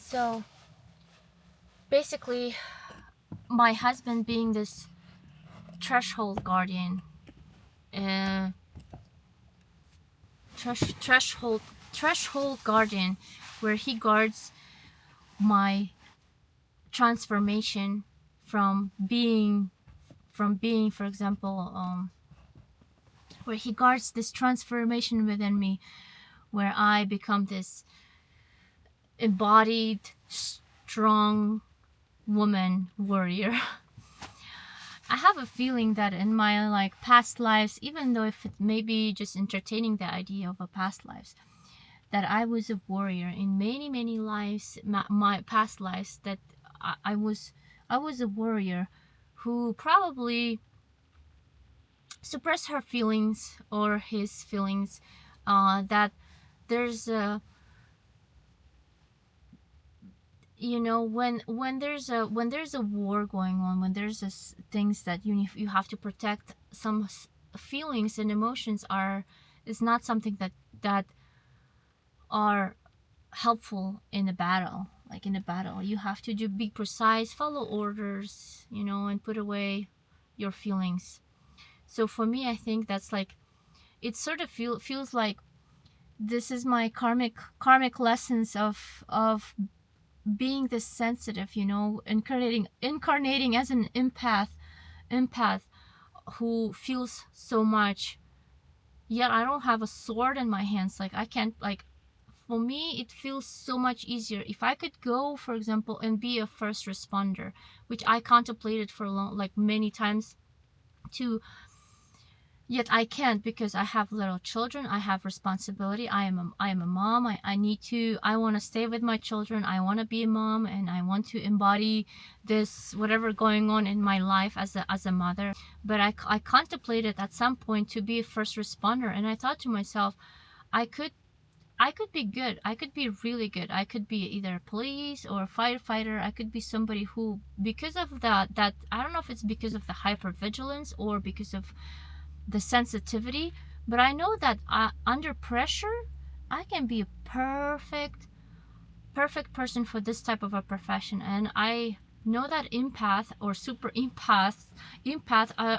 So basically, my husband being this threshold guardian, uh, threshold guardian, where he guards my transformation from being, for example, where he guards this transformation within me, where I become this embodied, strong woman warrior. I have a feeling that in my like past lives, even though if it may be just entertaining the idea of a past lives, that I was a warrior in many lives, my past lives, that I was a warrior who probably suppressed her feelings or his feelings, that there's a, when there's a war going on, when there's things that you have to protect, some feelings and emotions are is not something that are helpful in a battle. Like in a battle, you have to be precise, follow orders, and put away your feelings. So for me, I think that's like, it sort of feels like this is my karmic lessons of being this sensitive, incarnating as an empath who feels so much, yet I don't have a sword in my hands. Like I can't, like, for me it feels so much easier if I could go, for example, and be a first responder, which I contemplated for long, like many times to, yet I can't, because I have little children, I have responsibility, I am a mom, I want to stay with my children, I want to be a mom, and I want to embody this whatever going on in my life as a mother. But I contemplated at some point to be a first responder, and I thought to myself, I could I could be good. I could be really good. I could be either a police or a firefighter. I could be somebody who, because of that I don't know if it's because of the hypervigilance or because of the sensitivity, but I know that under pressure, I can be a perfect person for this type of a profession. And I know that empath or super empath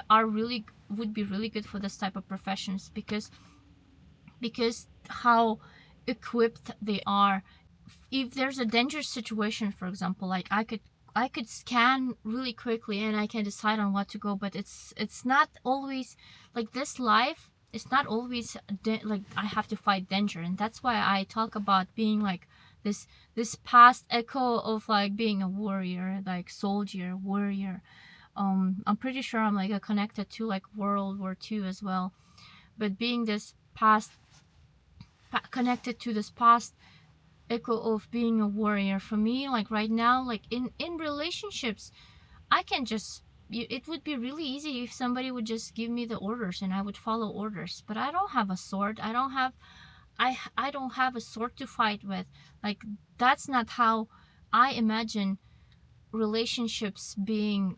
are really would be really good for this type of professions, because how equipped they are. If there's a dangerous situation, for example, like I could scan really quickly and I can decide on what to go. But it's not always like this life. It's not always like I have to fight danger. And that's why I talk about being like this past echo of like being a warrior, like soldier, warrior. I'm pretty sure I'm like connected to like World War II as well. But being this past connected to this past echo of being a warrior, for me, like right now, like in relationships, I can just, it would be really easy if somebody would just give me the orders and I would follow orders. But I don't have a sword. I don't have a sword to fight with. Like, that's not how I imagine relationships being,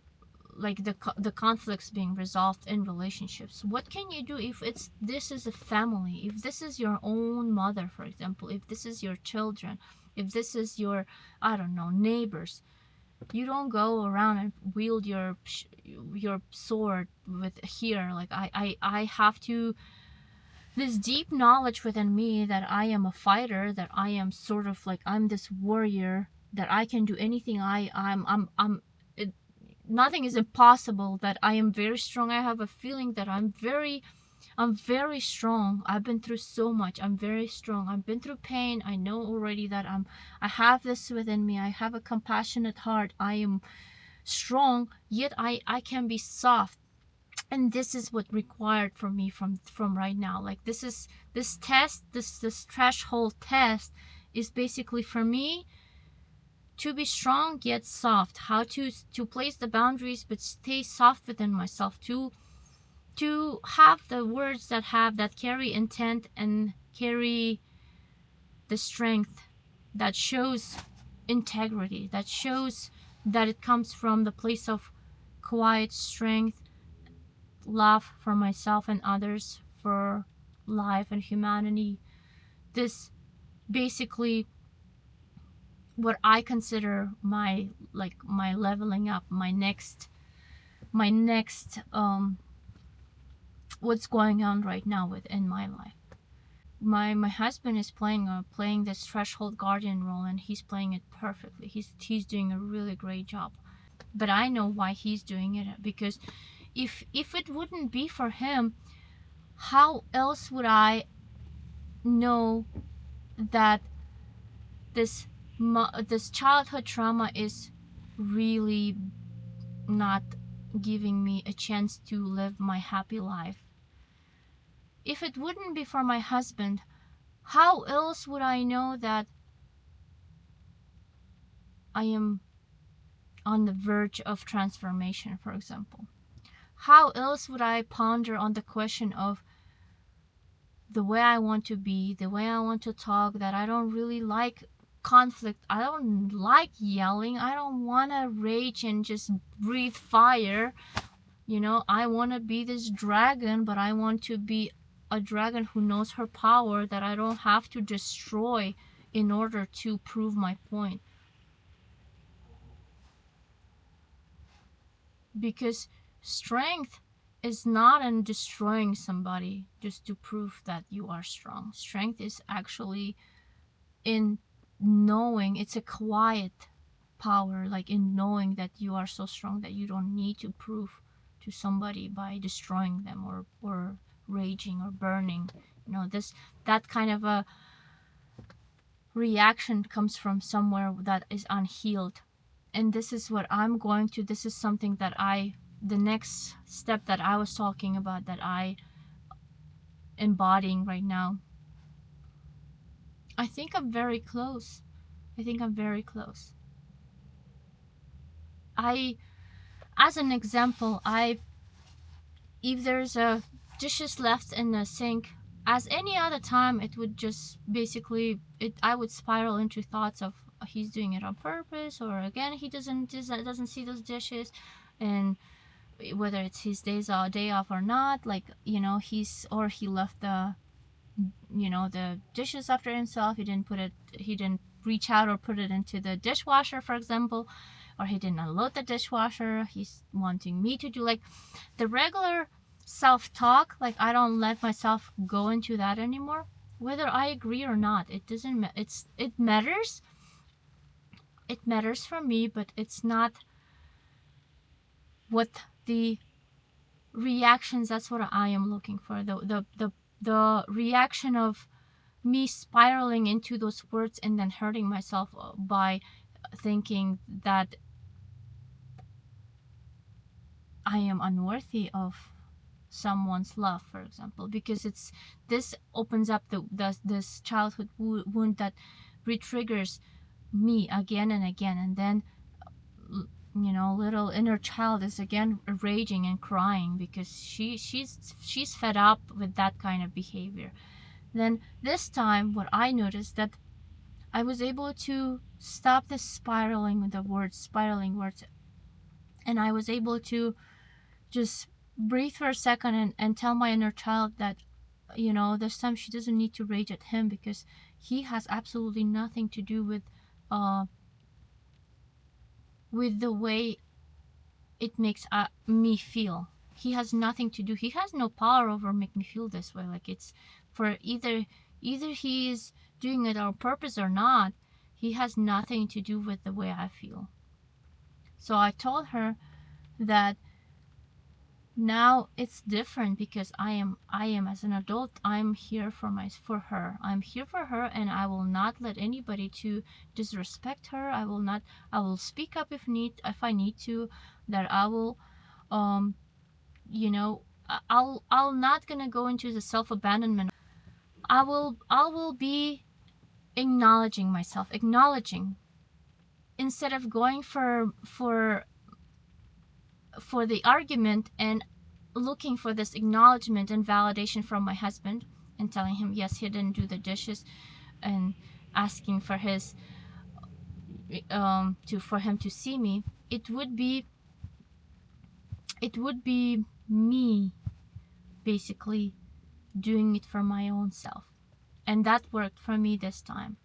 like the conflicts being resolved in relationships. What can you do if this is a family, if this is your own mother, for example, if this is your children, if this is your, I don't know, neighbors? You don't go around and wield your sword with here. Like I have to, this deep knowledge within me that I am a fighter, that I am sort of like, I'm this warrior, that I can do anything. I'm it, nothing is impossible, that I am very strong. I have a feeling that I'm very strong. I've been through so much. I'm very strong. I've been through pain. I know already that I have this within me. I have a compassionate heart. I am strong, yet I can be soft. And this is what required from me from right now. Like, this test, this threshold test is basically for me to be strong yet soft, how to place the boundaries but stay soft within myself, to have the words that carry intent and carry the strength, that shows integrity, that shows that it comes from the place of quiet strength, love for myself and others, for life and humanity. This basically what I consider my, like, my leveling up, my next what's going on right now within my life. My husband is playing this threshold guardian role, and he's playing it perfectly. He's doing a really great job. But I know why he's doing it, because if it wouldn't be for him, how else would I know that this childhood trauma is really not giving me a chance to live my happy life? If it wouldn't be for my husband, how else would I know that I am on the verge of transformation, for example? How else would I ponder on the question of the way I want to be, the way I want to talk, that I don't really like conflict. I don't like yelling. I don't want to rage and just breathe fire. I want to be this dragon, but I want to be a dragon who knows her power, that I don't have to destroy in order to prove my point. Because strength is not in destroying somebody just to prove that you are strong. Strength is actually in knowing, it's a quiet power, like in knowing that you are so strong that you don't need to prove to somebody by destroying them or raging or burning. That kind of a reaction comes from somewhere that is unhealed. And this is what I'm going to, this is something that the next step that I was talking about, that I embodying right now. I think I'm very close. As an example, if there's a dishes left in the sink, as any other time, it would just basically, I would spiral into thoughts of, he's doing it on purpose, or again, he doesn't see those dishes, and whether it's his day off or not, like, he left the dishes after himself. He didn't reach out or put it into the dishwasher, for example, or he didn't unload the dishwasher. He's wanting me to do, like, the regular self-talk. Like, I don't let myself go into that anymore, whether I agree or not. It doesn't it matters. It matters for me, but it's not what the reactions, that's what I am looking for. The reaction of me spiraling into those words and then hurting myself by thinking that I am unworthy of someone's love, for example, because this opens up this childhood wound that re-triggers me again and again, and then little inner child is again raging and crying because she's fed up with that kind of behavior. Then this time, what I noticed, that I was able to stop this spiraling words, and I was able to just breathe for a second and tell my inner child that, this time she doesn't need to rage at him, because he has absolutely nothing to do with the way it makes me feel. He has nothing to do. He has no power over make me feel this way. Like, it's for either he is doing it on purpose or not. He has nothing to do with the way I feel. So I told her that now it's different, because I am as an adult, I'm here for her. I'm here for her, and I will not let anybody to disrespect her. I will speak up if I need to. That I will I'll not gonna go into the self-abandonment. I will be acknowledging myself, instead of going for the argument and looking for this acknowledgement and validation from my husband, and telling him yes, he didn't do the dishes, and asking for his for him to see me. It would be me basically doing it for my own self. And that worked for me this time.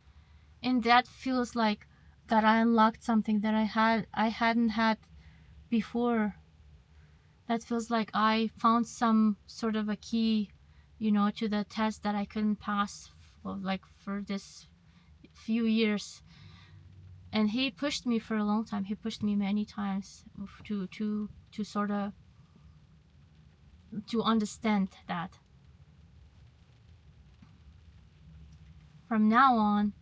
And that feels like that I unlocked something that I hadn't had before. That feels like I found some sort of a key, you know, to the test that I couldn't pass for, like, for this few years. And he pushed me for a long time. He pushed me many times to sort of to understand that from now on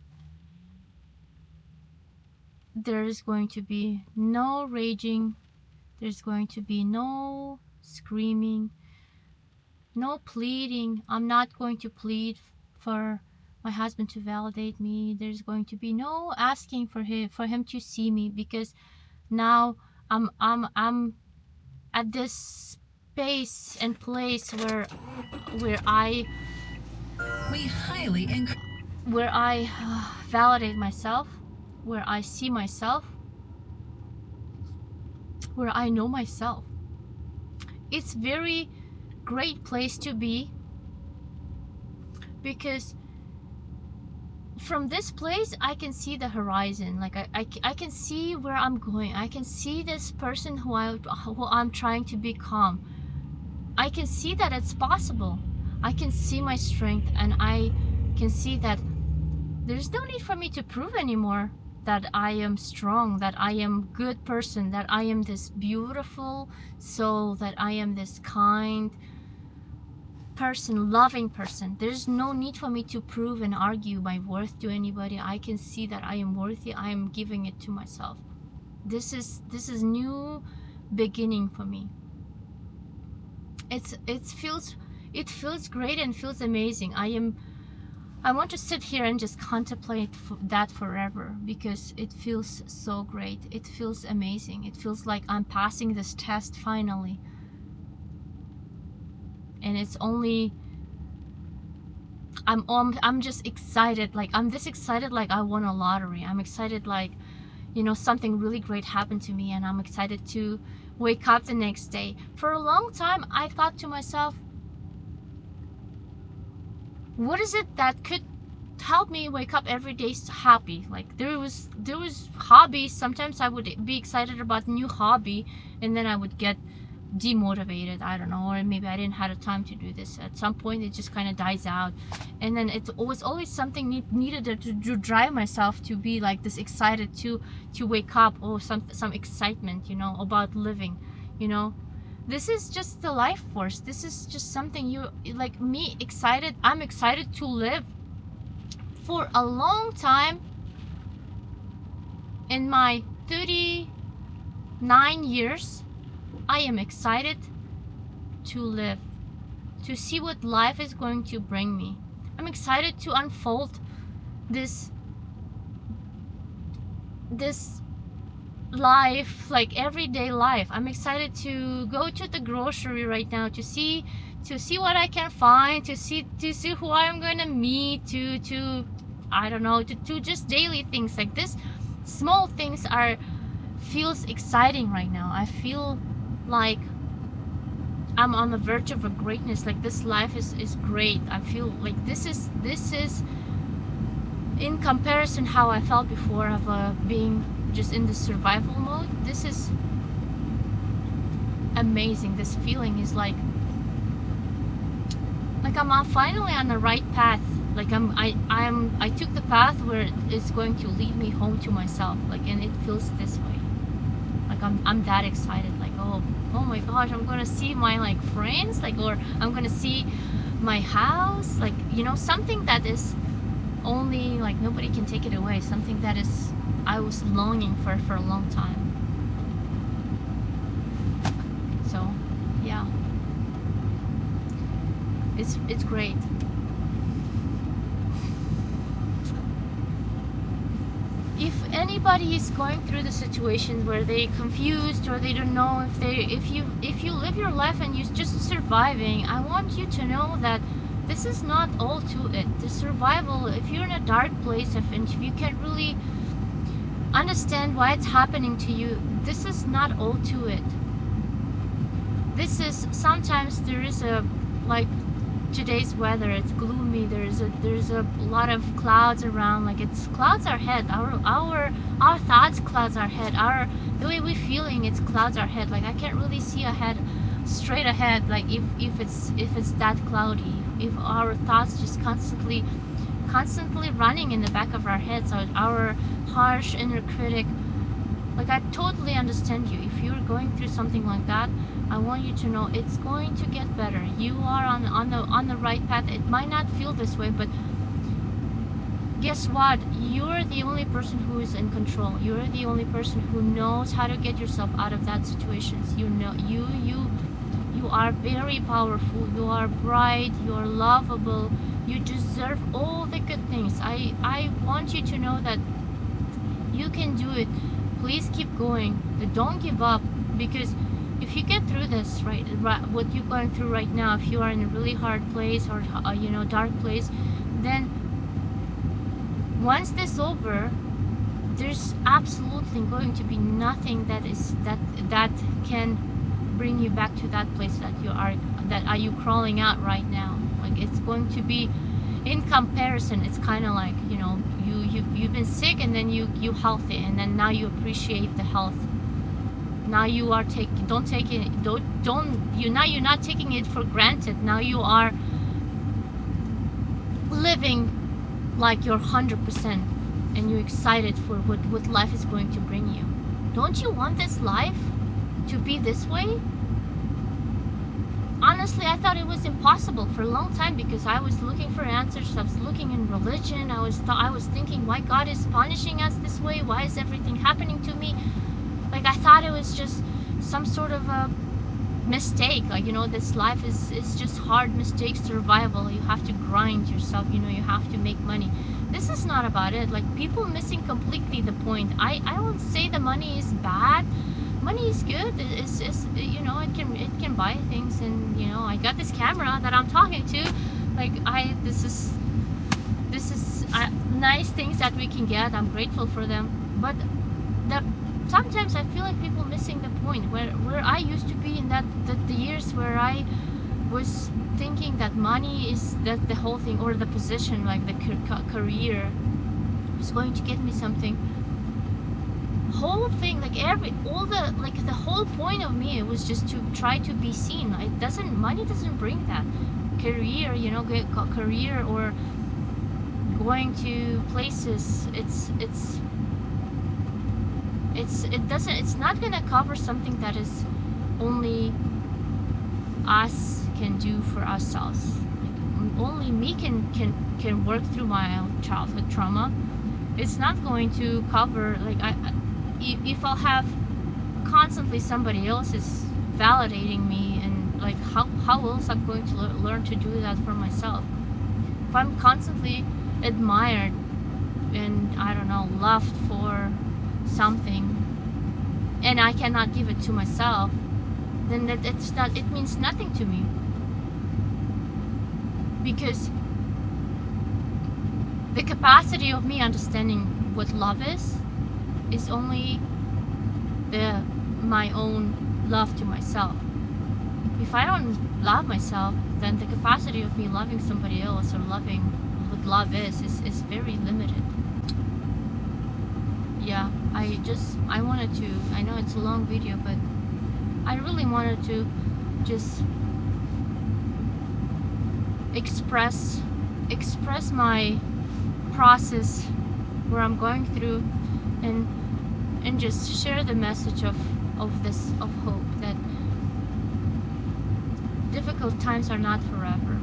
there is going to be no raging, there's going to be no screaming, no pleading. I'm not going to plead for my husband to validate me. There's going to be no asking for him to see me, because now I'm at this space and place where I validate myself, where I see myself, where I know myself. It's very great place to be, because from this place I can see the horizon. Like I can see where I'm going. I can see this person who I'm trying to become. I can see that it's possible. I can see my strength, and I can see that there's no need for me to prove anymore that I am strong, that I am a good person, that I am this beautiful soul, that I am this kind person, loving person. There's no need for me to prove and argue my worth to anybody. I can see that I am worthy. I am giving it to myself. This is new beginning for me. It feels great and feels amazing. I want to sit here and just contemplate that forever, because it feels so great. It feels amazing. It feels like I'm passing this test finally. And it's only, I'm just excited. Like, I'm this excited like I won a lottery. I'm excited like, you know, something really great happened to me, and I'm excited to wake up the next day. For a long time I thought to myself, what is it that could help me wake up every day happy? Like, there was hobbies. Sometimes I would be excited about new hobby, and then I would get demotivated. I don't know, or maybe I didn't have the time to do this. At some point it just kind of dies out, and then it was always something needed to drive myself to be like this excited to wake up, or some excitement, you know, about living, you know. This is just the life force. This is just something you, like me, excited. I'm excited to live. For a long time, in my 39 years, I am excited to live, to see what life is going to bring me. I'm excited to unfold this life, like everyday life. I'm excited to go to the grocery right now to see what I can find, to see who I'm going to meet, to I don't know, to just daily things like this. Small things feels exciting right now. I feel like I'm on the verge of a greatness. Like, this life is great. I feel like this is in comparison how I felt before of being just in the survival mode. This is amazing. This feeling is like I'm finally on the right path. Like I took the path where it's going to lead me home to myself. Like, and it feels this way. Like I'm that excited. Like, oh my gosh, I'm gonna see my like friends, like, or I'm gonna see my house, like, you know, something that is only like nobody can take it away. Something that is I was longing for a long time. So yeah, it's great. If anybody is going through the situation where they're confused, or they don't know if you live your life and you're just surviving, I want you to know that this is not all to it. The survival, if you're in a dark place, if you can't really understand why it's happening to you, this is not all to it. This is, sometimes there is a, like, today's weather, it's gloomy, there's a lot of clouds around, like it's clouds our head, our thoughts clouds our head, our the way we're feeling, it's clouds our head. Like I can't really see ahead, straight ahead, like if it's that cloudy, if our thoughts just constantly running in the back of our heads, our harsh inner critic. Like I totally understand you. If you're going through something like that, I want you to know it's going to get better. You are on the right path. It might not feel this way, but guess what? You're the only person who is in control. You're the only person who knows how to get yourself out of that situation. You know, you are very powerful. You are bright. You are lovable. You deserve all the good things. I want you to know that you can do it. Please keep going. Don't give up, because if you get through this, right, what you're going through right now, if you are in a really hard place or dark place, then once this is over, there's absolutely going to be nothing that can bring you back to that place that are you crawling out right now. Like it's going to be, in comparison, it's kind of like, you've been sick and then you healthy, and then now you appreciate the health. Now you are you're not taking it for granted. Now you are living like you're 100%, and you're excited for what life is going to bring you. Don't you want this life to be this way? Honestly, I thought it was impossible for a long time, because I was looking for answers. I was looking in religion. I was thinking, why God is punishing us this way? Why is everything happening to me? Like I thought it was just some sort of a mistake. Like, this life is just hard mistakes, survival. You have to grind yourself. You have to make money. This is not about it. Like, people missing completely the point. I won't say the money is bad. Money is good. It's it can buy things, and I got this camera that I'm talking to. Like this is nice things that we can get. I'm grateful for them, but sometimes I feel like people missing the point. Where I used to be in the years where I was thinking that money is the whole thing, or the position, like the career, was going to get me something. Whole thing, like the whole point of me, it was just to try to be seen. Money doesn't bring that. Career, career or going to places, it's not gonna cover something that is only us can do for ourselves. Like, only me can work through my own childhood trauma. It's not going to cover, like, if I'll have constantly somebody else is validating me, and like how else I'm going to learn to do that for myself. If I'm constantly admired and loved for something, and I cannot give it to myself, then it means nothing to me, because the capacity of me understanding what love is only my own love to myself. If I don't love myself, then the capacity of me loving somebody else, or loving what love is very limited. Yeah, I wanted to, I know it's a long video, but I really wanted to just express my process, where I'm going through, and just share the message of hope, that difficult times are not forever.